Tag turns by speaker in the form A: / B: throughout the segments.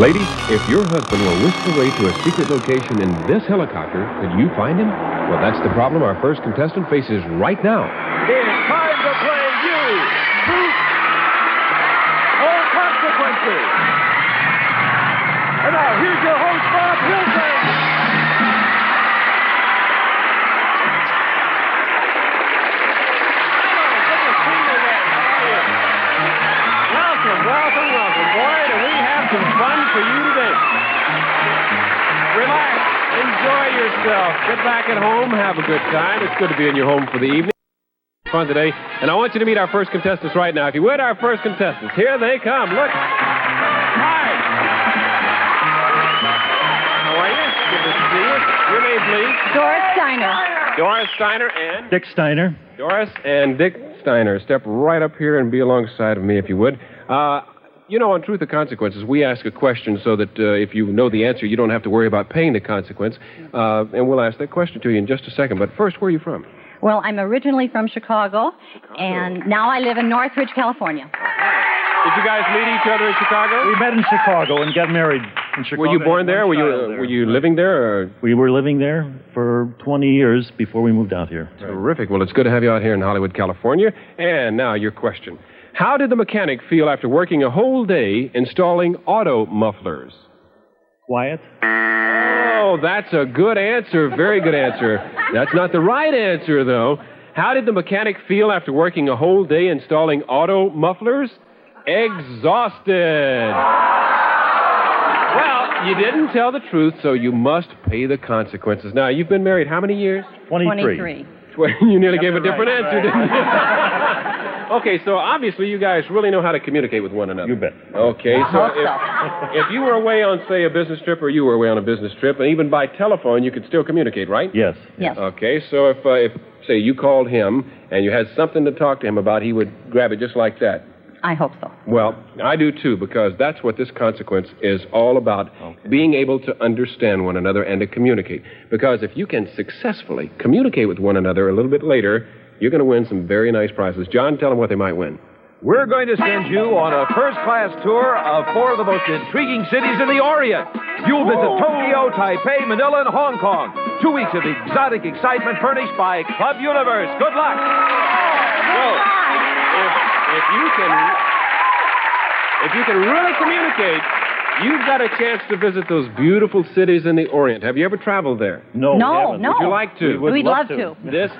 A: Ladies, if your husband were whisked away to a secret location in this helicopter, could you find him? Well, that's the problem our first contestant faces right now.
B: It's time to play You, Truth, or Consequences. And now, here's your host, Bob Hilton. Welcome, boy, do we have some fun for you today. Relax, enjoy yourself, sit back at home, have a good time. It's good to be in your home for the evening. Fun today, and I want you to meet our first contestants right now. If you would, our first contestants. Here they come. Look. Hi. How are you? Good to see you. Your name, please.
C: Doris Steiner.
B: Doris Steiner and?
D: Dick Steiner.
B: Doris and Dick Steiner. Step right up here and be alongside of me, if you would. You know, on Truth or Consequences, we ask a question so that if you know the answer, you don't have to worry about paying the consequence. And we'll ask that question to you in just a second. But first, where are you from?
C: Well, I'm originally from Chicago, and now I live in Northridge, California.
B: Did you guys meet each other in Chicago?
D: We met in Chicago and got married in Chicago.
B: Were you born there? Were you living there? Or?
D: We were living there for 20 years before we moved out here.
B: Terrific. Well, it's good to have you out here in Hollywood, California. And now your question. How did the mechanic feel after working a whole day installing auto mufflers?
D: Quiet.
B: Oh, that's a good answer. Very good answer. That's not the right answer, though. How did the mechanic feel after working a whole day installing auto mufflers? Exhausted. Well, you didn't tell the truth, so you must pay the consequences. Now, you've been married how many years?
C: 23.
B: You nearly gave a different answer, didn't you? Okay, so obviously you guys really know how to communicate with one another.
D: You bet.
B: Okay, so if you were away on, say, a business trip, or you were away on a business trip, and even by telephone, you could still communicate, right?
D: Yes.
C: Yes.
B: Okay, so if say, you called him and you had something to talk to him about, he would grab it just like that.
C: I hope so.
B: Well, I do too, because that's what this consequence is all about, being able to understand one another and to communicate. Because if you can successfully communicate with one another a little bit later, you're going to win some very nice prizes. John, tell them what they might win.
E: We're going to send you on a first-class tour of 4 of the most intriguing cities in the Orient. You'll visit Tokyo, Taipei, Manila, and Hong Kong. 2 weeks of exotic excitement furnished by Club Universe. Good luck.
B: So, if you can really communicate, you've got a chance to visit those beautiful cities in the Orient. Have you ever traveled there?
D: No.
C: No.
B: Would you like to?
C: We'd love to.
B: This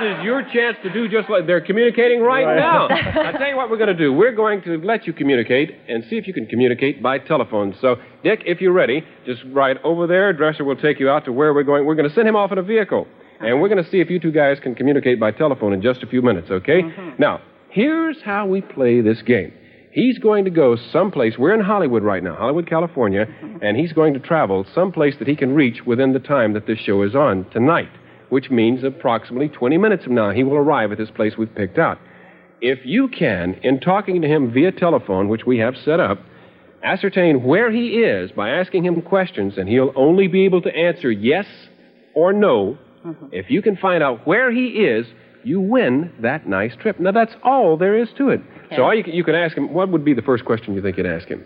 B: is your chance to do just like they're communicating right now. I'll tell you what we're going to do. We're going to let you communicate and see if you can communicate by telephone. So, Dick, if you're ready, just ride over there. Dresser will take you out to where we're going. We're going to send him off in a vehicle. And we're going to see if you two guys can communicate by telephone in just a few minutes, okay? Mm-hmm. Now, here's how we play this game. He's going to go someplace. We're in Hollywood right now, Hollywood, California, and he's going to travel someplace that he can reach within the time that this show is on tonight, which means approximately 20 minutes from now, he will arrive at this place we've picked out. If you can, in talking to him via telephone, which we have set up, ascertain where he is by asking him questions, and he'll only be able to answer yes or no. If you can find out where he is, you win that nice trip. Now, that's all there is to it. Okay. So you can ask him, what would be the first question you think you'd ask him?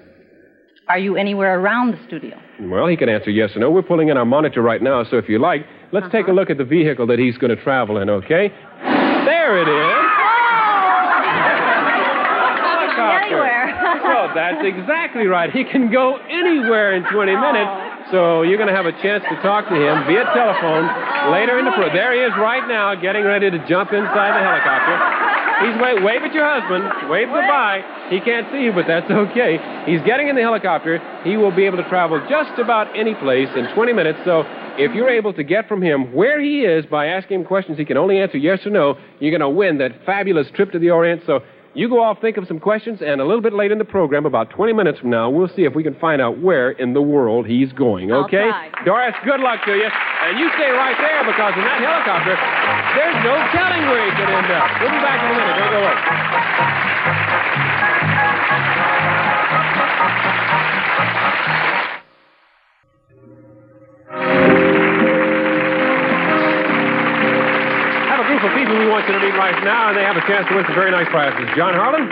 C: Are you anywhere around the studio?
B: Well, he can answer yes or no. We're pulling in our monitor right now, so if you like, let's take a look at the vehicle that he's going to travel in, okay? There it is.
C: Anywhere.
B: Well, that's exactly right. He can go anywhere in 20 minutes. So you're going to have a chance to talk to him via telephone later in the program. There he is right now, getting ready to jump inside the helicopter. He's wave at your husband. Wave goodbye. He can't see you, but that's okay. He's getting in the helicopter. He will be able to travel just about any place in 20 minutes. So if you're able to get from him where he is by asking him questions he can only answer yes or no, you're going to win that fabulous trip to the Orient. So you go off, think of some questions, and a little bit later in the program, about 20 minutes from now, we'll see if we can find out where in the world he's going, okay?
C: I'll try.
B: Doris, good luck to you. And you stay right there, because in that helicopter, there's no telling where he could end up. We'll be back in a minute. Don't go away. For people we want you to meet right now, and they have a chance to win some very nice prizes. John Harlan?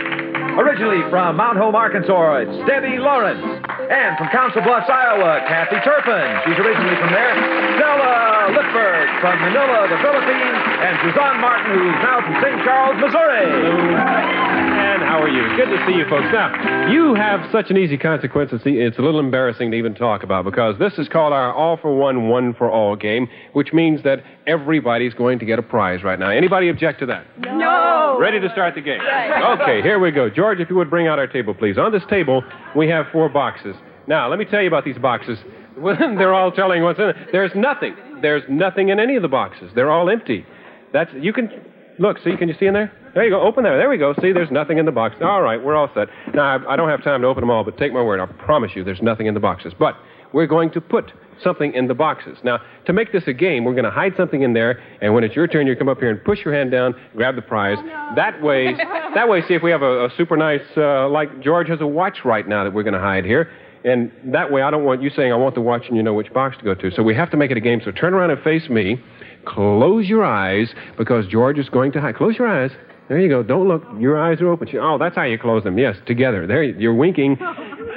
E: Originally from Mount Home, Arkansas, it's Debbie Lawrence. And from Council Bluffs, Iowa, Kathy Turpin. She's originally from there. Stella Lippberg from Manila, the Philippines. And Suzanne Martin, who's now from St. Charles, Missouri.
B: And how are you? Good to see you folks. Now, you have such an easy consequence, it's a little embarrassing to even talk about, because this is called our all-for-one, one-for-all game, which means that everybody's going to get a prize right now. Anybody object to that?
C: No.
B: Ready to start the game? Okay, here we go. George, if you would bring out our table, please. On this table, we have 4 boxes. Now, let me tell you about these boxes. They're all telling what's in it. There's nothing. There's nothing in any of the boxes. They're all empty. You can... Look, see, can you see in there? There you go. Open there. There we go. See, there's nothing in the box. All right, we're all set. Now, I don't have time to open them all, but take my word. I promise you there's nothing in the boxes. But we're going to put something in the boxes. Now, to make this a game, we're going to hide something in there, and when it's your turn, you come up here and push your hand down, grab the prize. That way, see if we have a super nice, like George has a watch right now that we're going to hide here. And that way, I don't want you saying, I want the watch, and you know which box to go to. So we have to make it a game. So turn around and face me. Close your eyes, because George is going to hide. Close your eyes. There you go. Don't look. Your eyes are open. Oh, that's how you close them. Yes, together. There, you're winking.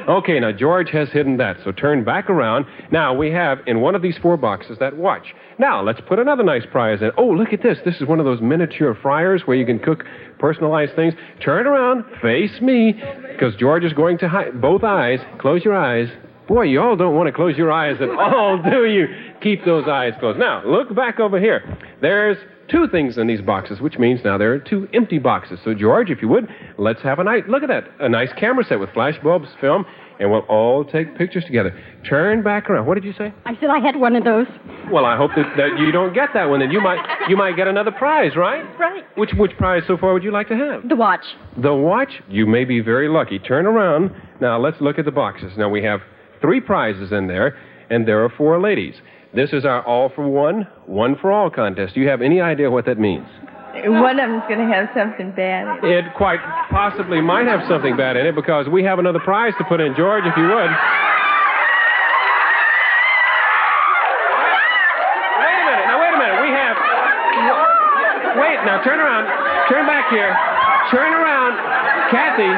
B: Okay, now George has hidden that, so turn back around. Now, we have in one of these 4 boxes that watch. Now, let's put another nice prize in. Oh, look at this. This is one of those miniature fryers where you can cook personalized things. Turn around. Face me, because George is going to hide. Both eyes. Close your eyes. Boy, you all don't want to close your eyes at all, do you? Keep those eyes closed. Now, look back over here. There's 2 things in these boxes, which means now there are 2 empty boxes. So, George, if you would, let's have a nice, look at that, a nice camera set with flash bulbs, film, and we'll all take pictures together. Turn back around. What did you say?
C: I said I had one of those.
B: Well, I hope that you don't get that one. Then you might get another prize, right?
C: Right.
B: Which prize so far would you like to have?
C: The watch.
B: The watch? You may be very lucky. Turn around. Now, let's look at the boxes. Now, we have 3 prizes in there, and there are 4 ladies. This is our all-for-one, one-for-all contest. Do you have any idea what that means?
F: One of them's going to have something bad in it.
B: It quite possibly might have something bad in it, because we have another prize to put in. George, if you would. Wait a minute. We have... Wait, now turn around. Turn back here. Turn around. Kathy,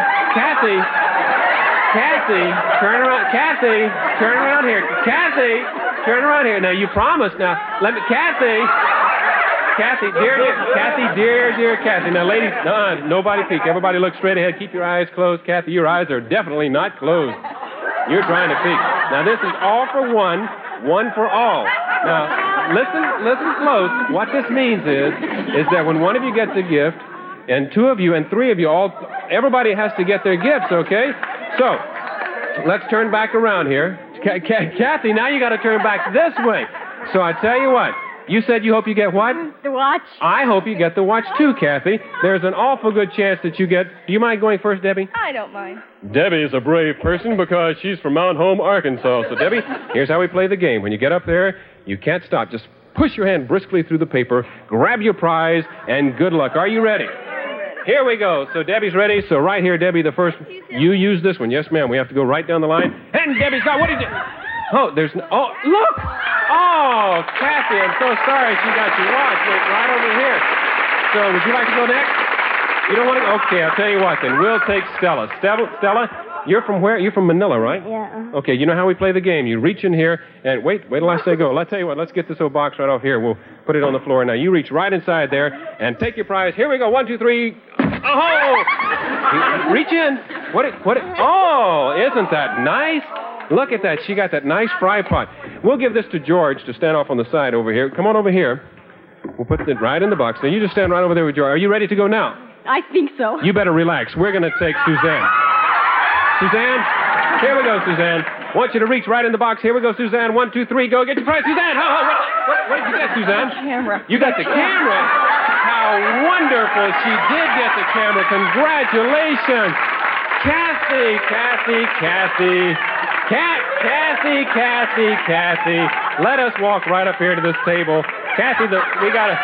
B: turn around. Kathy, turn around here. Kathy, turn around here. Now, you promised. Now, let me... Kathy, dear Kathy. Now, ladies, nobody peek. Everybody look straight ahead. Keep your eyes closed. Kathy, your eyes are definitely not closed. You're trying to peek. Now, this is all for one, one for all. Now, listen close. What this means is that when one of you gets a gift, and 2 of you and 3 of you, everybody has to get their gifts, okay? So, let's turn back around here. Kathy, now you got to turn back this way. So I tell you what. You said you hope you get what?
C: The watch.
B: I hope you get the watch, too, Kathy. There's an awful good chance that you get... Do you mind going first, Debbie?
F: I don't mind.
B: Debbie is a brave person because she's from Mount Home, Arkansas. So, Debbie, here's how we play the game. When you get up there, you can't stop. Just push your hand briskly through the paper, grab your prize, and good luck. Are you ready? Here we go. So Debbie's ready. So right here, Debbie, the first... You use this one. Yes, ma'am. We have to go right down the line. And Debbie's got... What is it? Oh, there's... Oh, look! Oh, Kathy, I'm so sorry she got your watch. Wait, right over here. So would you like to go next? You don't want to... Okay, I'll tell you what then. We'll take Stella. Stella, you're from where? You're from Manila, right?
F: Yeah.
B: Okay, you know how we play the game. You reach in here and... Wait till I say go. Let's tell you what. Let's get this old box right off here. We'll put it on the floor. Now, you reach right inside there and take your prize. Here we go. 1, 2, 3... Oh! Reach in. What? Oh, isn't that nice? Look at that. She got that nice fry pot. We'll give this to George to stand off on the side over here. Come on over here. We'll put it right in the box. Now, you just stand right over there with George. Are you ready to go now?
C: I think so.
B: You better relax. We're going to take Suzanne. Suzanne? Here we go, Suzanne. I want you to reach right in the box. Here we go, Suzanne. 1, 2, 3, go. Get your prize. Suzanne! What did you get, Suzanne?
F: Camera.
B: You got the camera? How wonderful. She did get the camera. Congratulations. Kathy. Let us walk right up here to this table. Kathy, we got to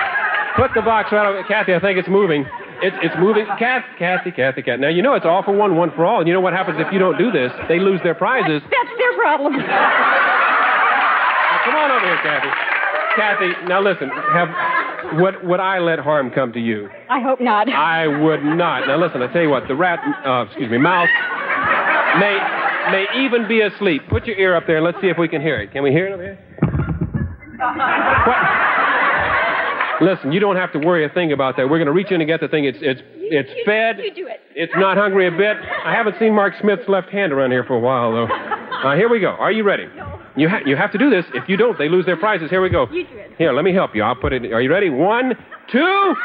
B: put the box right over. Kathy, I think it's moving. It's moving. Kathy. Now, you know it's all for one, one for all. And you know what happens if you don't do this? They lose their prizes.
C: That's their problem.
B: Now, come on over here, Kathy. Kathy, now listen. Would I let harm come to you?
C: I hope not.
B: I would not. Now, listen, I tell you what. The mouse may even be asleep. Put your ear up there and let's see if we can hear it. Can we hear it up here? What? Listen, you don't have to worry a thing about that. We're going to reach in and get the thing. It's fed.
C: You do it.
B: It's not hungry a bit. I haven't seen Mark Smith's left hand around here for a while, though. Here we go. Are you ready?
C: No.
B: You have to do this. If you don't, they lose their prizes. Here we go.
C: You do it.
B: Here, let me help you. I'll put it. Are you ready? 1, 2. George.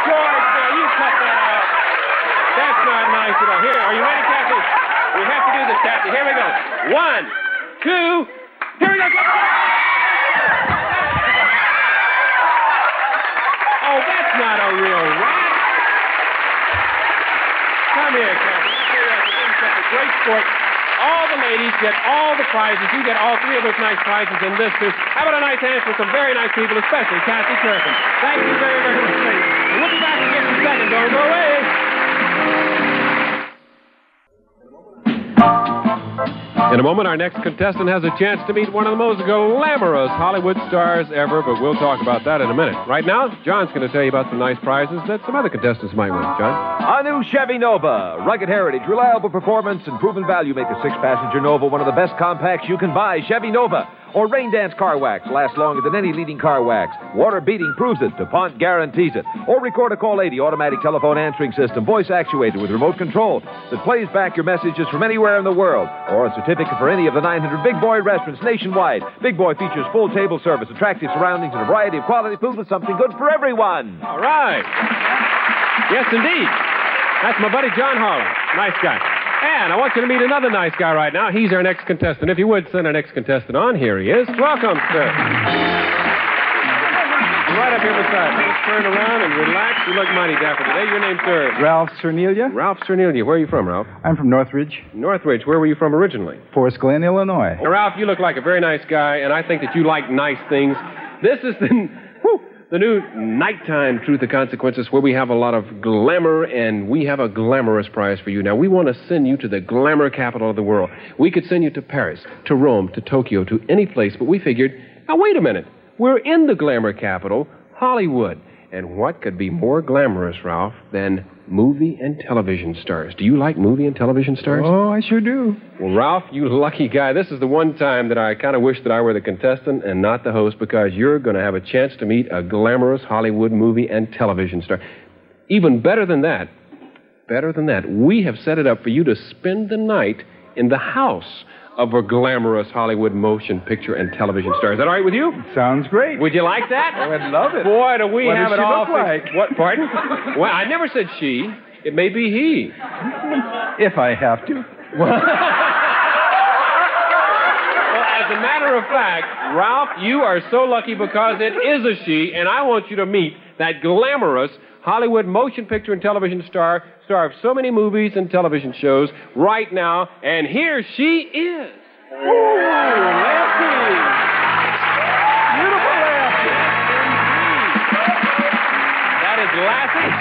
B: George, now you cut that out. That's not nice at all. Here, are you ready, Kathy? We have to do this, Kathy. Here we go. 1, 2. Here we go. Oh, that's not a real rat. Come here, Kathy. Such a great sport. All the ladies get all the prizes. You get all 3 of those nice prizes in this, too. How about a nice hand for some very nice people, especially Kathy Turpin. Thank you very, very much. And we'll be back in just a second. Don't go away. In a moment, our next contestant has a chance to meet one of the most glamorous Hollywood stars ever, but we'll talk about that in a minute. Right now, John's going to tell you about some nice prizes that some other contestants might win. John?
E: A new Chevy Nova. Rugged heritage, reliable performance, and proven value make a 6-passenger Nova one of the best compacts you can buy. Chevy Nova. Or Rain Dance Car Wax lasts longer than any leading car wax. Water beating proves it. DuPont guarantees it. Or Record a Call 80 automatic telephone answering system, voice actuated with remote control that plays back your messages from anywhere in the world. Or a certificate for any of the 900 Big Boy restaurants nationwide. Big Boy features full table service, attractive surroundings, and a variety of quality food with something good for everyone.
B: All right. Yes, indeed. That's my buddy John Harlan. Nice guy. And I want you to meet another nice guy right now. He's our next contestant. If you would, send our next contestant on. Here he is. Welcome, sir. Right up here beside me. Just turn around and relax. You look mighty dapper today. Your name, sir?
G: Ralph Cernelia.
B: Ralph Cernelia. Where are you from, Ralph?
G: I'm from Northridge.
B: Northridge. Where were you from originally?
G: Forest Glen, Illinois.
B: Now, Ralph, you look like a very nice guy, and I think that you like nice things. This is the new Nighttime Truth or Consequences, where we have a lot of glamour, and we have a glamorous prize for you. Now, we want to send you to the glamour capital of the world. We could send you to Paris, to Rome, to Tokyo, to any place, but we figured, now, wait a minute. We're in the glamour capital, Hollywood. And what could be more glamorous, Ralph, than movie and television stars? Do you like movie and television stars?
G: Oh, I sure do.
B: Well, Ralph, you lucky guy. This is the one time that I kind of wish that I were the contestant and not the host, because you're going to have a chance to meet a glamorous Hollywood movie and television star. Even better than that, we have set it up for you to spend the night in the house of a glamorous Hollywood motion picture and television star. Is that all right with you?
G: Sounds great.
B: Would you like that?
G: Oh, I'd love it.
B: Boy, do we
G: What
B: have
G: does
B: it
G: she
B: all
G: look like?
B: What, pardon? Well, I never said she. It may be he.
G: If I have to.
B: Well, as a matter of fact, Ralph, you are so lucky because it is a she, and I want you to meet that glamorous Hollywood motion picture and television star of so many movies and television shows right now, and here she is. Ooh, Lassie. Beautiful Lassie. That is Lassie.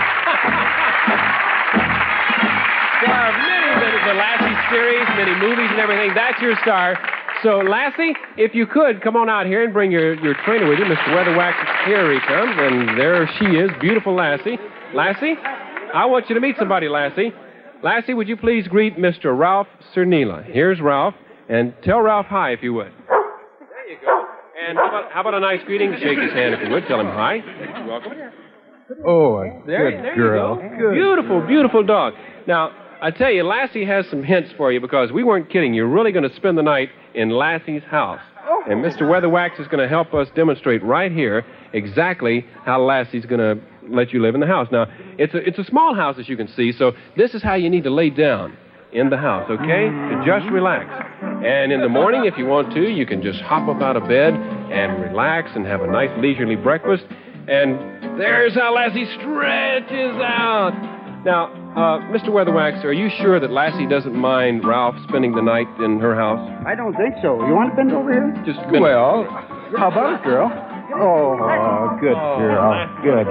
B: Star of many the Lassie series, many movies and everything. That's your star. So, Lassie, if you could, come on out here and bring your trainer with you. Mr. Weatherwax, here he comes, and there she is, beautiful Lassie. Lassie, I want you to meet somebody, Lassie. Lassie, would you please greet Mr. Ralph Cernelia? Here's Ralph, and tell Ralph hi, if you would. There you go. And how about a nice greeting? Shake his hand, if you would. Tell him hi. Welcome.
G: Oh, a
B: There
G: good girl.
B: you go. Good. Beautiful, beautiful dog. Now, I tell you, Lassie has some hints for you, because we weren't kidding. You're really going to spend the night in Lassie's house. And Mr. Weatherwax is going to help us demonstrate right here exactly how Lassie's going to let you live in the house. Now, it's a small house, as you can see, so this is how you need to lay down in the house, okay? To just relax. And in the morning, if you want to, you can just hop up out of bed and relax and have a nice leisurely breakfast. And there's how Lassie stretches out. Now, Mr. Weatherwax, are you sure that Lassie doesn't mind Ralph spending the night in her house?
H: I don't think so. You want to bend over here?
B: Just bend.
G: Well, how about it, girl? Oh, good girl. Good.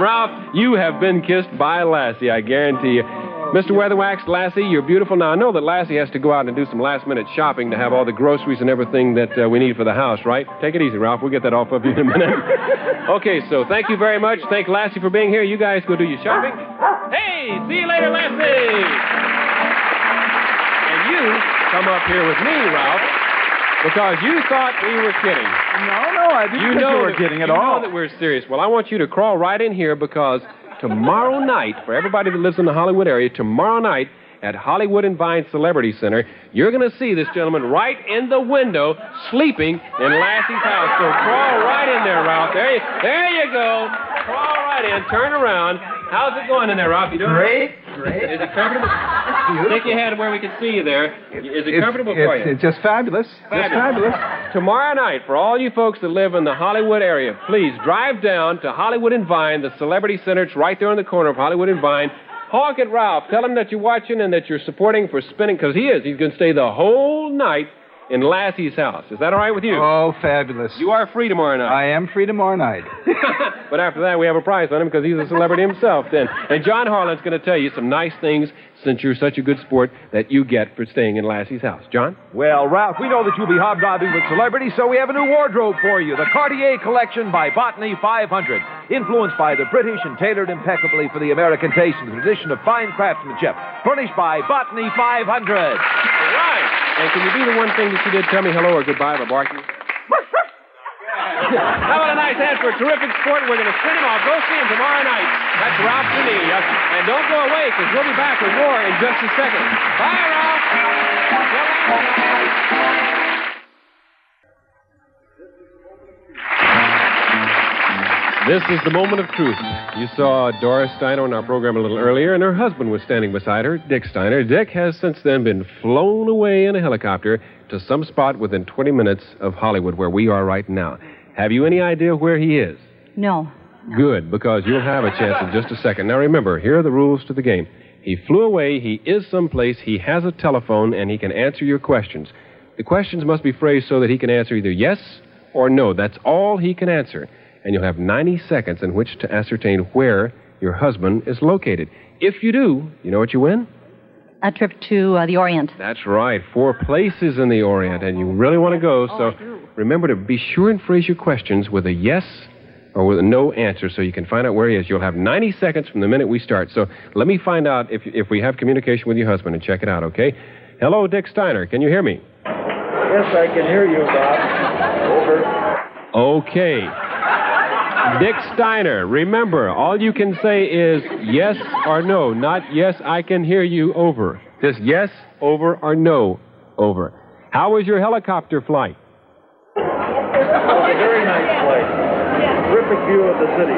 B: Ralph, you have been kissed by Lassie, I guarantee you. Mr. Weatherwax, Lassie, you're beautiful. Now, I know that Lassie has to go out and do some last-minute shopping to have all the groceries and everything that we need for the house, right? Take it easy, Ralph. We'll get that off of you in a minute. Okay, so thank you very much. Thank Lassie for being here. You guys go do your shopping. Hey, see you later, Lassie. And you come up here with me, Ralph, because you thought we were kidding.
G: No, I didn't think you were kidding at all.
B: You know that we're serious. Well, I want you to crawl right in here because tomorrow night, for everybody that lives in the Hollywood area, tomorrow night at Hollywood and Vine Celebrity Center, you're going to see this gentleman right in the window sleeping in Lassie's house. So crawl right in there, Ralph. There you go. Crawl right in. Turn around. How's it going in there, Ralph? You doing
G: Great.
B: Is it comfortable? Stick your head where we can see you there. Is it comfortable for you?
G: It's just fabulous.
B: Fabulous. Tomorrow night, for all you folks that live in the Hollywood area, please drive down to Hollywood and Vine, the Celebrity Center. It's right there on the corner of Hollywood and Vine. Honk at Ralph. Tell him that you're watching and that you're supporting for spinning, because he is. He's going to stay the whole night in Lassie's house. Is that all right with you?
G: Oh, fabulous.
B: You are free tomorrow night.
G: I am free tomorrow night.
B: But after that, we have a prize on him because he's a celebrity himself then. And John Harlan's going to tell you some nice things, since you're such a good sport, that you get for staying in Lassie's house. John?
E: Well, Ralph, we know that you'll be hobnobbing with celebrities, so we have a new wardrobe for you. The Cartier Collection by Botany 500. Influenced by the British and tailored impeccably for the American taste and the tradition of fine craftsmanship. Furnished by Botany 500.
B: All right. And can you do the one thing that you did, tell me hello or goodbye by barking? How about a nice hand for a terrific sport? We're going to send him off. Go see him tomorrow night. That's Ralph Finney. And don't go away, because we'll be back with more in just a second. Bye, Ralph. This is the moment of truth. You saw Doris Steiner on our program a little earlier, and her husband was standing beside her, Dick Steiner. Dick has since then been flown away in a helicopter to some spot within 20 minutes of Hollywood, where we are right now. Have you any idea where he is?
C: No.
B: Good, because you'll have a chance in just a second. Now remember, here are the rules to the game. He flew away, he is someplace, he has a telephone, and he can answer your questions. The questions must be phrased so that he can answer either yes or no. That's all he can answer. And you'll have 90 seconds in which to ascertain where your husband is located. If you do, you know what you win?
C: A trip to the Orient.
B: That's right. 4 places in the Orient, and you really want to go. So remember to be sure and phrase your questions with a yes or with a no answer so you can find out where he is. You'll have 90 seconds from the minute we start. So let me find out if we have communication with your husband and check it out, okay? Hello, Dick Steiner. Can you hear me?
G: Yes, I can hear you, Bob. Over.
B: Okay. Dick Steiner, remember, all you can say is yes or no, not yes, I can hear you, over. Just yes, over, or no, over. How was your helicopter flight?
G: It was a very nice flight. Terrific view of the city.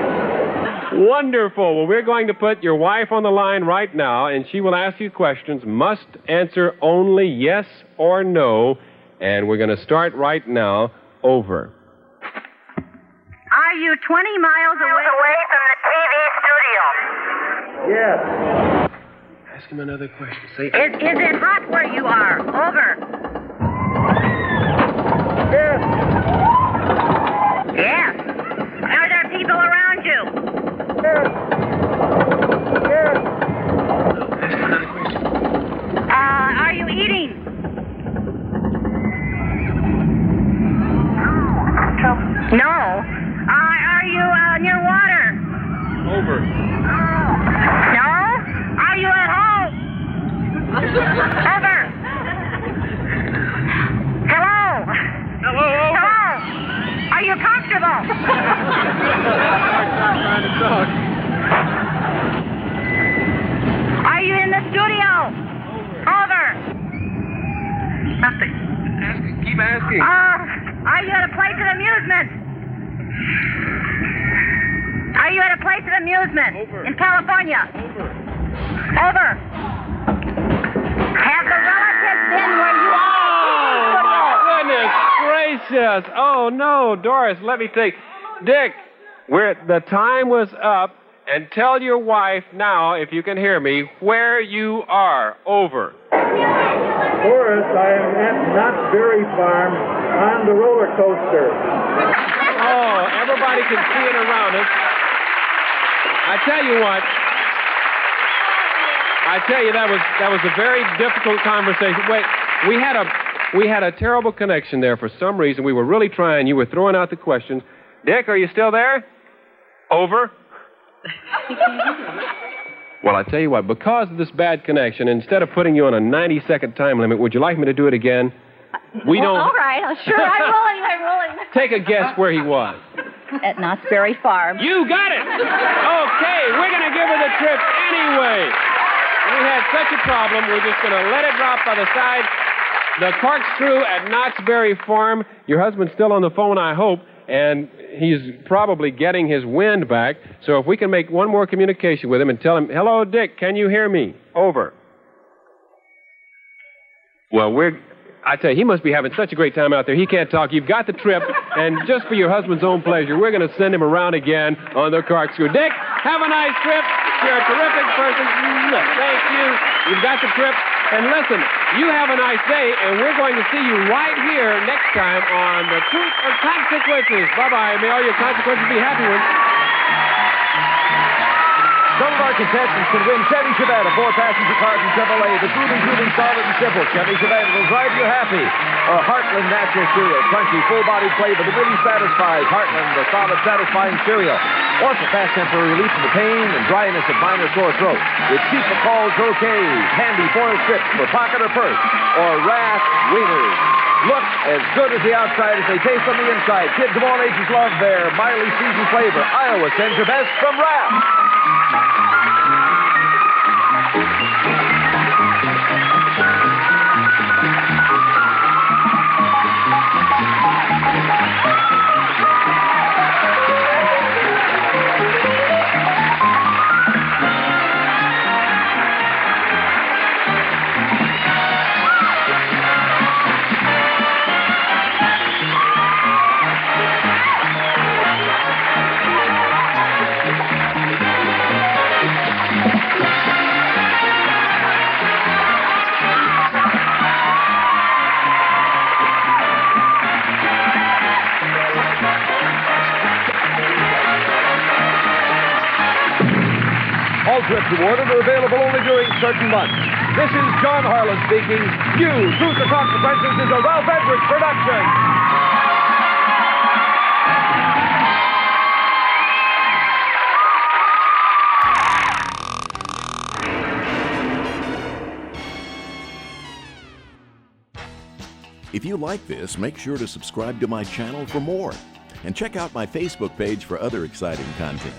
B: Wonderful. Well, we're going to put your wife on the line right now, and she will ask you questions. Must answer only yes or no, and we're going to start right now, over.
I: Are you 20 miles away from the TV studio?
G: Yes.
B: Ask him another question. Say,
I: Is it hot where you are? Over.
G: Yes.
I: Yes. Are there people around you?
G: Yes. Yes.
B: ask him another question.
I: Are you eating? No. Are you near water?
B: Over.
I: No. Are you at home? Over. Hello.
B: Hello, over.
I: Hello. Are you comfortable?
B: Trying to talk.
I: Are you in the studio? Over. Nothing.
B: Keep asking.
I: Are you at a place of amusement? Are you at a place of amusement?
B: Over.
I: In California? Over. Have the relatives been where you are?
B: Goodness gracious. Oh, no, Doris, let me take... Dick, the time was up, and tell your wife now, if you can hear me, where you are. Over.
G: Doris, I am at Knott's Berry Farm on the roller coaster.
B: Oh, everybody can see it around us. I tell you what. I tell you, that was a very difficult conversation. Wait, we had a terrible connection there for some reason. We were really trying. You were throwing out the questions. Dick, are you still there?
E: Over?
B: Well, I tell you what, because of this bad connection, instead of putting you on a 90-second time limit, would you like me to do it again? We don't.
C: All right. Sure, I'm willing.
B: Take a guess where he was.
C: At Knott's Berry Farm.
B: You got it! Okay, we're going to give her the trip anyway. We had such a problem, we're just going to let it drop by the side. The corkscrew at Knott's Berry Farm. Your husband's still on the phone, I hope, and he's probably getting his wind back. So if we can make one more communication with him and tell him, hello, Dick, can you hear me? Over. Well, I tell you, he must be having such a great time out there. He can't talk. You've got the trip, and just for your husband's own pleasure, we're going to send him around again on the corkscrew. Dick, have a nice trip. You're a terrific person. Thank you. You've got the trip. And listen, you have a nice day, and we're going to see you right here next time on The Truth or Consequences. Bye-bye. May all your consequences be happy ones.
E: Some of our contestants can win Chevy Chevette, a 4-passenger car from Chevrolet. The grooving, solid and simple Chevy Chevette will drive you happy. Or Heartland Natural Cereal, crunchy, full-bodied flavor that really satisfies. Heartland, the solid, satisfying cereal. Or for fast temporary relief from the pain and dryness of minor sore throat. With cheap McCall's Croquets, handy foil strips for pocket or purse. Or Raft Wieners. Look as good as the outside as they taste on the inside. Kids of all ages love their mildly seasoned flavor. Iowa sends your best from Raft. All trips awarded are available only during certain months. This is John Harlan speaking. You, Truth or Consequences is a Ralph Edwards production.
J: If you like this, make sure to subscribe to my channel for more. And check out my Facebook page for other exciting content.